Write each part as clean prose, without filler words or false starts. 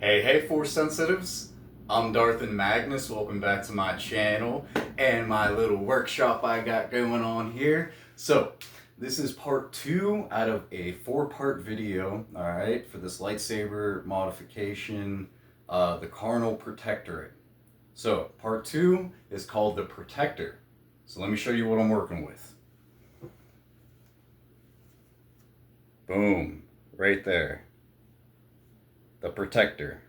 Hey, Force Sensitives. I'm Darth and Magnus. Welcome back to my channel and my little workshop I got going on here. So, this is part 2 out of a 4-part video, alright, for this lightsaber modification, the Carnal Protectorate. So, part 2 is called the Protector. So let me show you what I'm working with. Boom, right there. The Protector.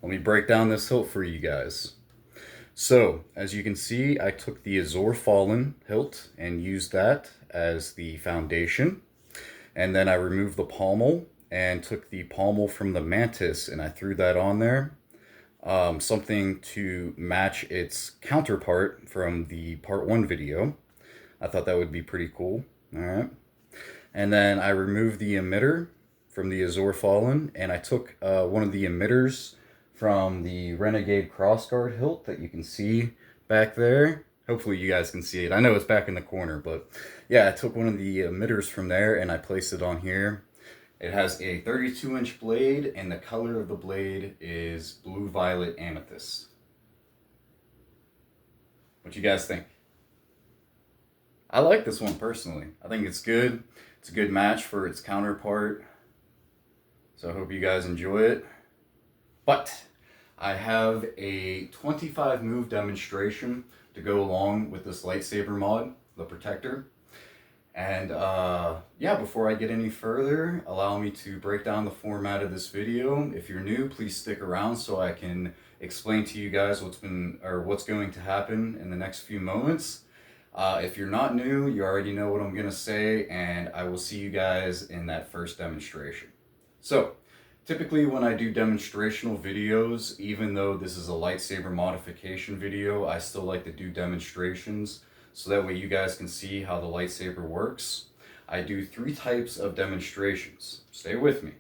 Let me break down this hilt for you guys. So, as you can see, I took the Azure Fallen Hilt and used that as the foundation. And then I removed the pommel and took the pommel from the Mantis and I threw that on there. Something to match its counterpart from the part 1 video. I thought that would be pretty cool. Alright. And then I removed the emitter from the Azure Fallen and I took one of the emitters from the Renegade Crossguard hilt that you can see back there. Hopefully you guys can see it. I know it's back in the corner, but yeah, I took one of the emitters from there and I placed it on here. It has a 32-inch blade and the color of the blade is blue-violet amethyst. What you guys think? I like this one personally. I think it's good. It's a good match for its counterpart. So I hope you guys enjoy it. But I have a 25 move demonstration to go along with this lightsaber mod, the Protector. And yeah, before I get any further, allow me to break down the format of this video. If you're new, please stick around so I can explain to you guys what's going to happen in the next few moments. If you're not new, you already know what I'm gonna say, and I will see you guys in that first demonstration. So, typically when I do demonstrational videos, even though this is a lightsaber modification video, I still like to do demonstrations so that way you guys can see how the lightsaber works. I do 3 types of demonstrations. Stay with me.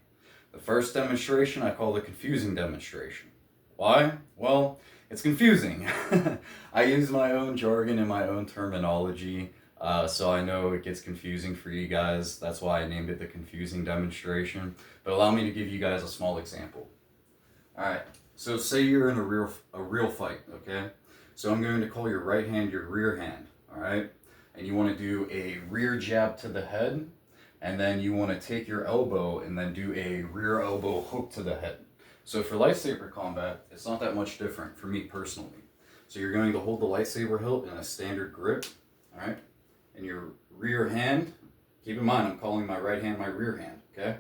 The first demonstration I call the confusing demonstration. Why? Well, it's confusing. I use my own jargon and my own terminology, so I know it gets confusing for you guys. That's why I named it the confusing demonstration. But allow me to give you guys a small example. Alright, so say you're in a real fight, okay? So I'm going to call your right hand your rear hand, alright? And you want to do a rear jab to the head, and then you want to take your elbow and then do a rear elbow hook to the head. So for lightsaber combat, it's not that much different for me personally. So you're going to hold the lightsaber hilt in a standard grip, alright? And your rear hand, keep in mind I'm calling my right hand my rear hand, okay?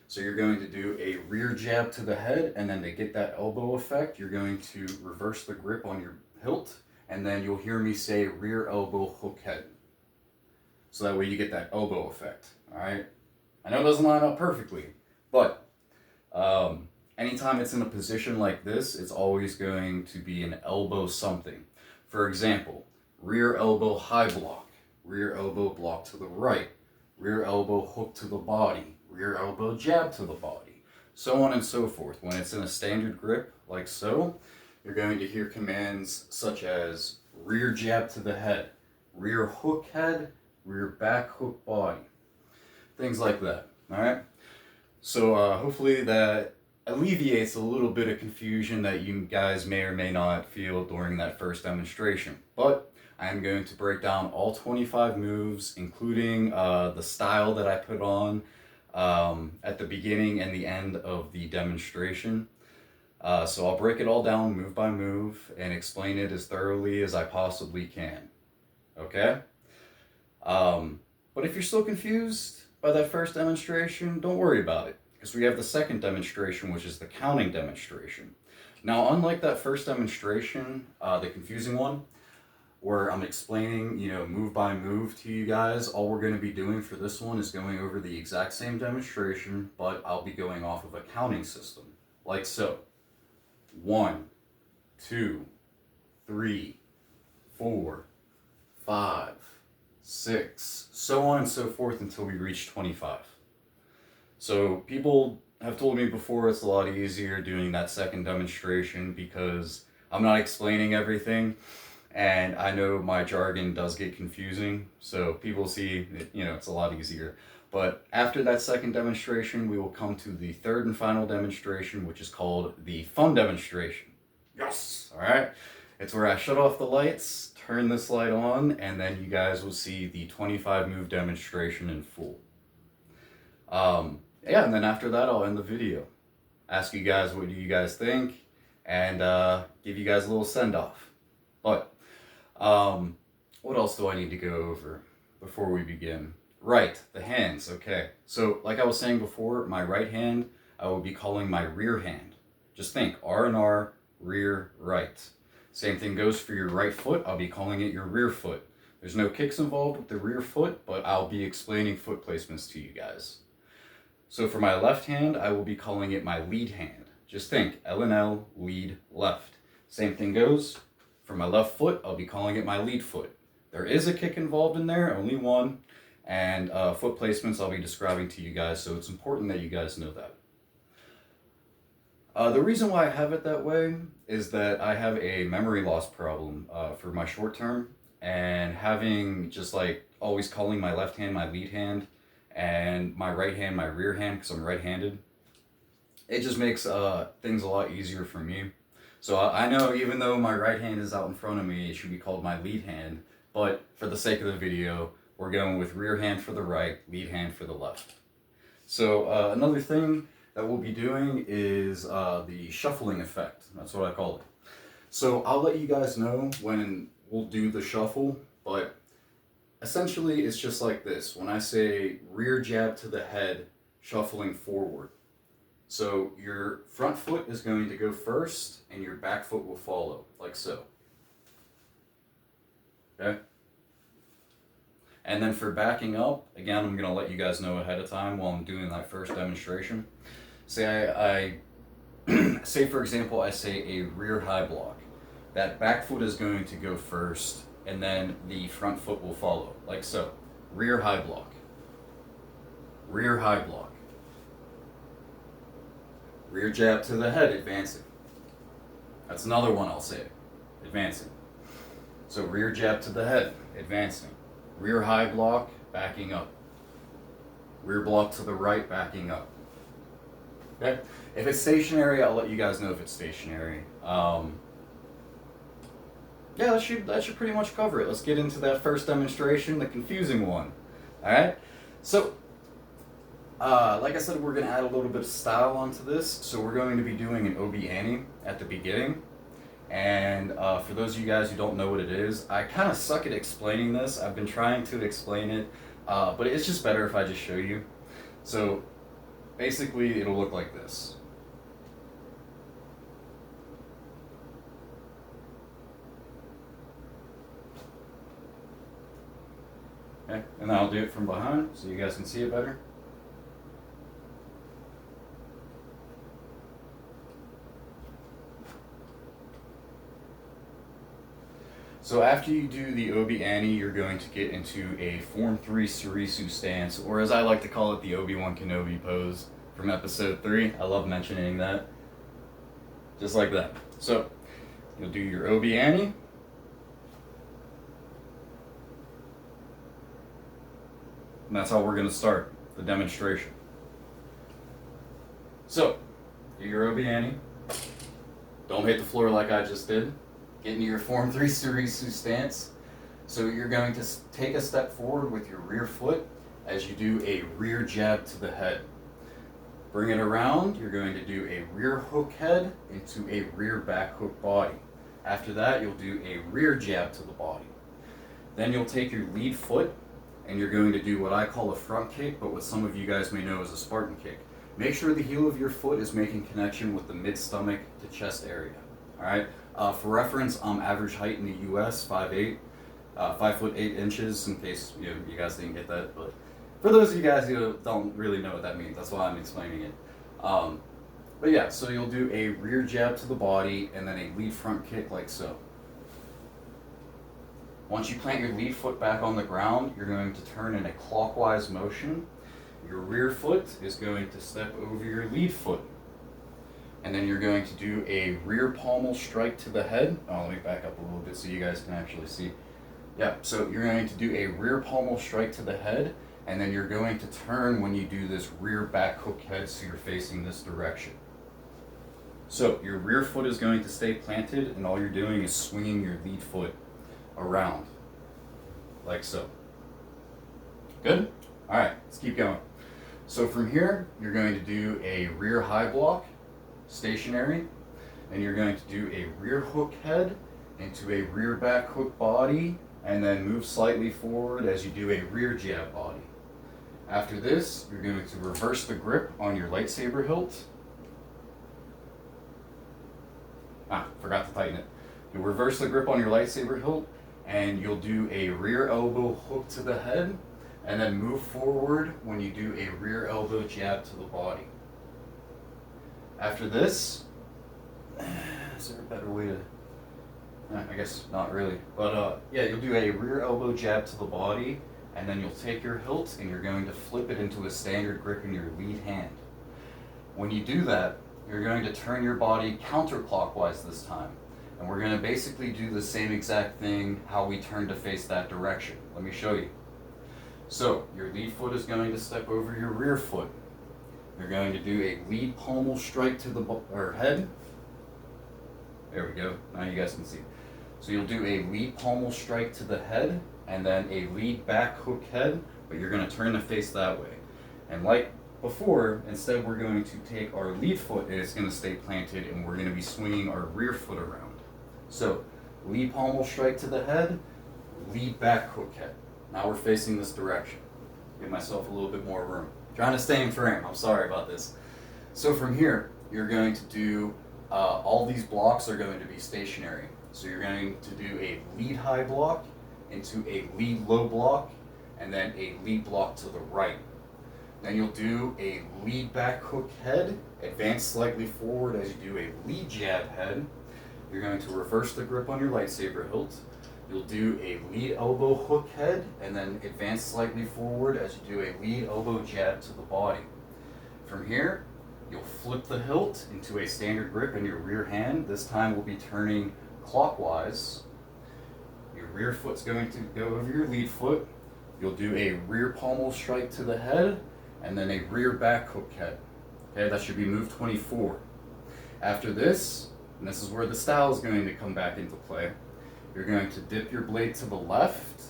So you're going to do a rear jab to the head, and then to get that elbow effect, you're going to reverse the grip on your hilt, and then you'll hear me say rear elbow hook head. So that way you get that elbow effect, alright? I know it doesn't line up perfectly, but anytime it's in a position like this, it's always going to be an elbow something. For example, rear elbow high block, rear elbow block to the right, rear elbow hook to the body, rear elbow jab to the body, so on and so forth. When it's in a standard grip, like so, you're going to hear commands such as rear jab to the head, rear hook head, rear back hook body, things like that, alright? So hopefully that alleviates a little bit of confusion that you guys may or may not feel during that first demonstration. But I'm going to break down all 25 moves, including the style that I put on at the beginning and the end of the demonstration. So I'll break it all down move by move and explain it as thoroughly as I possibly can. Okay? But if you're still confused by that first demonstration, don't worry about it, because we have the second demonstration, which is the counting demonstration. Now, unlike that first demonstration, the confusing one, where I'm explaining, move by move to you guys, all we're going to be doing for this one is going over the exact same demonstration, but I'll be going off of a counting system, like so. 1, 2, 3, 4, 5, 6, so on and so forth until we reach 25. So people have told me before it's a lot easier doing that second demonstration because I'm not explaining everything. And I know my jargon does get confusing, so people see, it's a lot easier. But after that second demonstration, we will come to the third and final demonstration, which is called the fun demonstration. Yes! All right. It's where I shut off the lights, turn this light on, and then you guys will see the 25 move demonstration in full. Yeah, and then after that, I'll end the video. Ask you guys what do you guys think, and give you guys a little send-off. But, what else do I need to go over before we begin? Right, the hands, okay. So, like I was saying before, my right hand, I will be calling my rear hand. Just think, R and R, rear, right. Same thing goes for your right foot, I'll be calling it your rear foot. There's no kicks involved with the rear foot, but I'll be explaining foot placements to you guys. So for my left hand, I will be calling it my lead hand. Just think, L and L, lead, left. Same thing goes for my left foot, I'll be calling it my lead foot. There is a kick involved in there, only one. And foot placements I'll be describing to you guys, so it's important that you guys know that. The reason why I have it that way is that I have a memory loss problem for my short term, and having just like always calling my left hand my lead hand and my right hand my rear hand because I'm right-handed, it just makes things a lot easier for me. So I know even though my right hand is out in front of me, it should be called my lead hand, but for the sake of the video, we're going with rear hand for the right, lead hand for the left. So another thing that we'll be doing is the shuffling effect. That's what I call it. So I'll let you guys know when we'll do the shuffle, but essentially it's just like this. When I say rear jab to the head, shuffling forward. So your front foot is going to go first and your back foot will follow, like so. Okay? And then for backing up, again, I'm going to let you guys know ahead of time while I'm doing that first demonstration. Say say for example, I say a rear high block. That back foot is going to go first, and then the front foot will follow, like so. Rear high block. Rear high block. Rear jab to the head, advancing. That's another one I'll say, advancing. So rear jab to the head, advancing. Rear high block, backing up. Rear block to the right, backing up. Okay? If it's stationary, I'll let you guys know if it's stationary. Yeah, that should pretty much cover it. Let's get into that first demonstration, the confusing one. Alright? So, like I said, we're going to add a little bit of style onto this. So we're going to be doing an OB Annie at the beginning. And for those of you guys who don't know what it is, I kind of suck at explaining this. I've been trying to explain it, but it's just better if I just show you. So basically it'll look like this. Okay, and then I'll do it from behind so you guys can see it better. So after you do the Obi Annie, you're going to get into a Form 3 Surisu stance, or as I like to call it, the Obi-Wan Kenobi pose from episode 3. I love mentioning that. Just like that. So, you'll do your Obi Annie. And that's how we're going to start the demonstration. So, do your Obi Annie. Don't hit the floor like I just did. Get into your Form 3 Surisu stance. So you're going to take a step forward with your rear foot as you do a rear jab to the head. Bring it around, you're going to do a rear hook head into a rear back hook body. After that, you'll do a rear jab to the body. Then you'll take your lead foot and you're going to do what I call a front kick, but what some of you guys may know as a Spartan kick. Make sure the heel of your foot is making connection with the mid-stomach to chest area. Alright? For reference, I'm average height in the US, 5'8", 5 foot 8 inches, in case you guys didn't get that. But for those of you guys who don't really know what that means, that's why I'm explaining it. But yeah, so you'll do a rear jab to the body and then a lead front kick like so. Once you plant your lead foot back on the ground, you're going to turn in a clockwise motion. Your rear foot is going to step over your lead foot. And then you're going to do a rear pommel strike to the head. Oh, let me back up a little bit so you guys can actually see. Yeah, so you're going to do a rear pommel strike to the head, and then you're going to turn when you do this rear back hook head so you're facing this direction. So your rear foot is going to stay planted, and all you're doing is swinging your lead foot around, like so. Good? All right, let's keep going. So from here, you're going to do a rear high block, stationary, and you're going to do a rear hook head into a rear back hook body, and then move slightly forward as you do a rear jab body. After this, you're going to reverse the grip on your lightsaber hilt. Forgot to tighten it. You'll reverse the grip on your lightsaber hilt, and you'll do a rear elbow hook to the head, and then move forward when you do a rear elbow jab to the body. After this, is there a better way to... I guess not really. But yeah, you'll do a rear elbow jab to the body, and then you'll take your hilt and you're going to flip it into a standard grip in your lead hand. When you do that, you're going to turn your body counterclockwise this time. And we're going to basically do the same exact thing how we turn to face that direction. Let me show you. So, your lead foot is going to step over your rear foot. You're going to do a lead pommel strike to the head. There we go. Now you guys can see. So you'll do a lead pommel strike to the head, and then a lead back hook head, but you're going to turn the face that way. And like before, instead we're going to take our lead foot and it's going to stay planted, and we're going to be swinging our rear foot around. So, lead pommel strike to the head, lead back hook head. Now we're facing this direction. Give myself a little bit more room. Trying to stay in frame, I'm sorry about this. So from here, you're going to do, all these blocks are going to be stationary. So you're going to do a lead high block into a lead low block, and then a lead block to the right. Then you'll do a lead back hook head, advance slightly forward as you do a lead jab head. You're going to reverse the grip on your lightsaber hilt. You'll do a lead elbow hook head, and then advance slightly forward as you do a lead elbow jab to the body. From here, you'll flip the hilt into a standard grip in your rear hand. This time we'll be turning clockwise. Your rear foot's going to go over your lead foot. You'll do a rear pommel strike to the head, and then a rear back hook head. Okay, that should be move 24. After this, and this is where the style is going to come back into play, you're going to dip your blade to the left,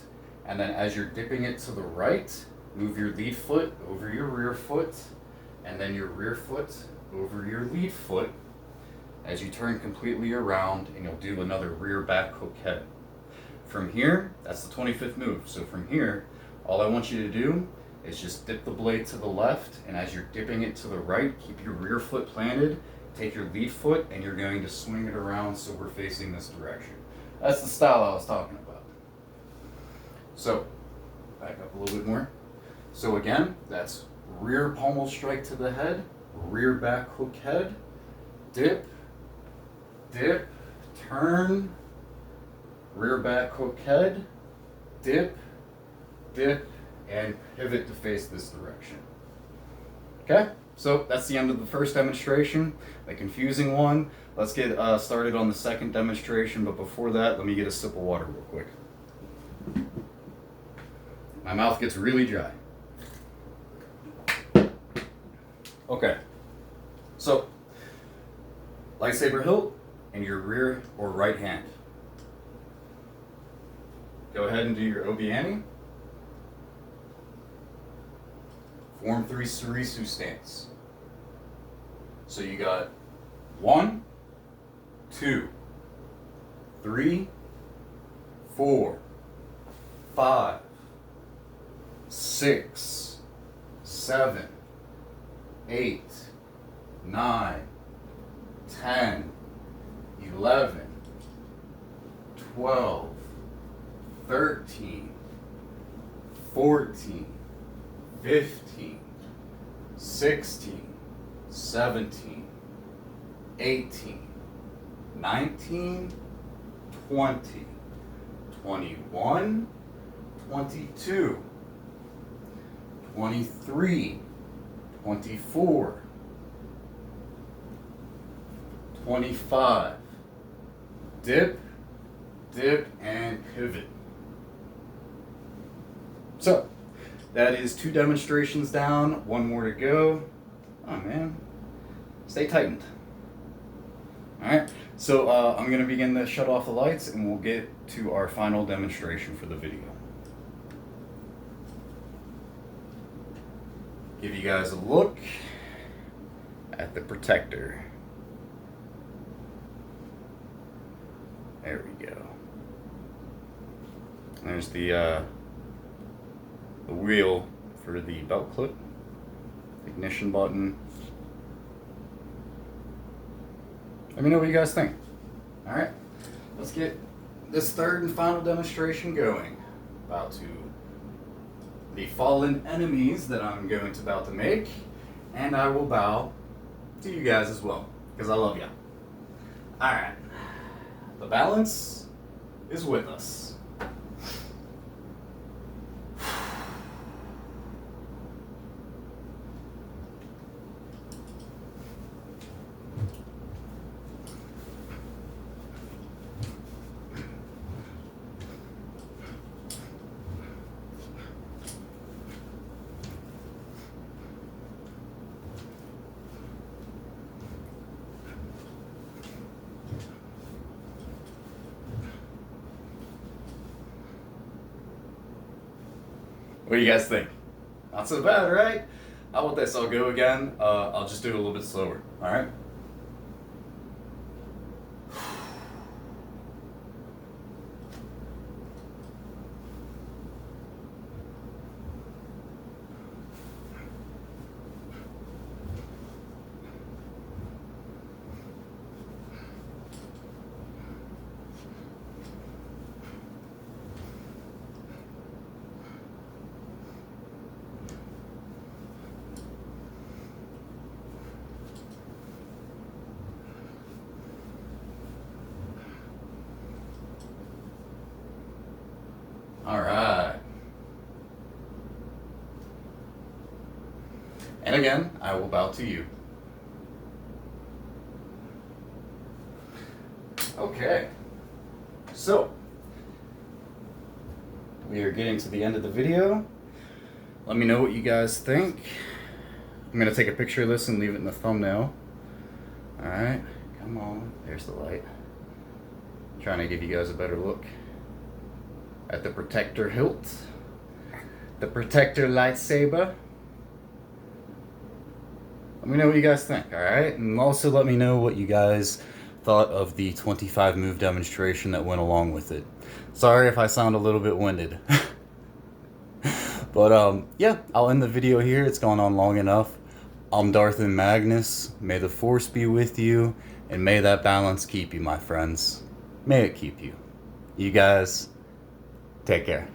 and then as you're dipping it to the right, move your lead foot over your rear foot, and then your rear foot over your lead foot as you turn completely around, and you'll do another rear back hook head. From here, that's the 25th move. So from here, all I want you to do is just dip the blade to the left, and as you're dipping it to the right, keep your rear foot planted, take your lead foot, and you're going to swing it around so we're facing this direction. That's the style I was talking about. So, back up a little bit more. So again, that's rear pommel strike to the head, rear back hook head, dip, dip, turn, rear back hook head, dip, dip, and pivot to face this direction. Okay, so that's the end of the first demonstration, the confusing one. Let's get started on the second demonstration, but before that, let me get a sip of water real quick. My mouth gets really dry. Okay, so lightsaber hilt in your rear or right hand. Go ahead and do your Obiani. Form 3 Surisu stance. So you got 1, 2, 3, 4, 5, 6, 7, 8, 9, 10, 11, 12, 13, 14, 15, 16, 17, 18, 19, 20, 21, 22, 23, 24, 25. Dip, dip, and pivot. So, that is 2 demonstrations down, 1 more to go. Oh man, stay tightened. Alright, so I'm going to begin to shut off the lights and we'll get to our final demonstration for the video. Give you guys a look at the Protector. There we go. There's the wheel for the belt clip, ignition button. Let me know what you guys think. Alright, let's get this third and final demonstration going. About to the fallen enemies that I'm about to make, and I will bow to you guys as well, because I love you. Alright, the balance is with us. What do you guys think? Not so bad, right? How about this? I'll go again. I'll just do it a little bit slower. All right. All right. And again, I will bow to you. Okay. So, we are getting to the end of the video. Let me know what you guys think. I'm going to take a picture of this and leave it in the thumbnail. All right. Come on. There's the light. Trying to give you guys a better look at the Protector Hilt, the Protector lightsaber. Let me know what you guys think, alright? And also let me know what you guys thought of the 25 move demonstration that went along with it. Sorry if I sound a little bit winded. But yeah, I'll end the video here. It's gone on long enough. I'm Darth and Magnus. May the Force be with you, and may that balance keep you, my friends. May it keep you. You guys, take care.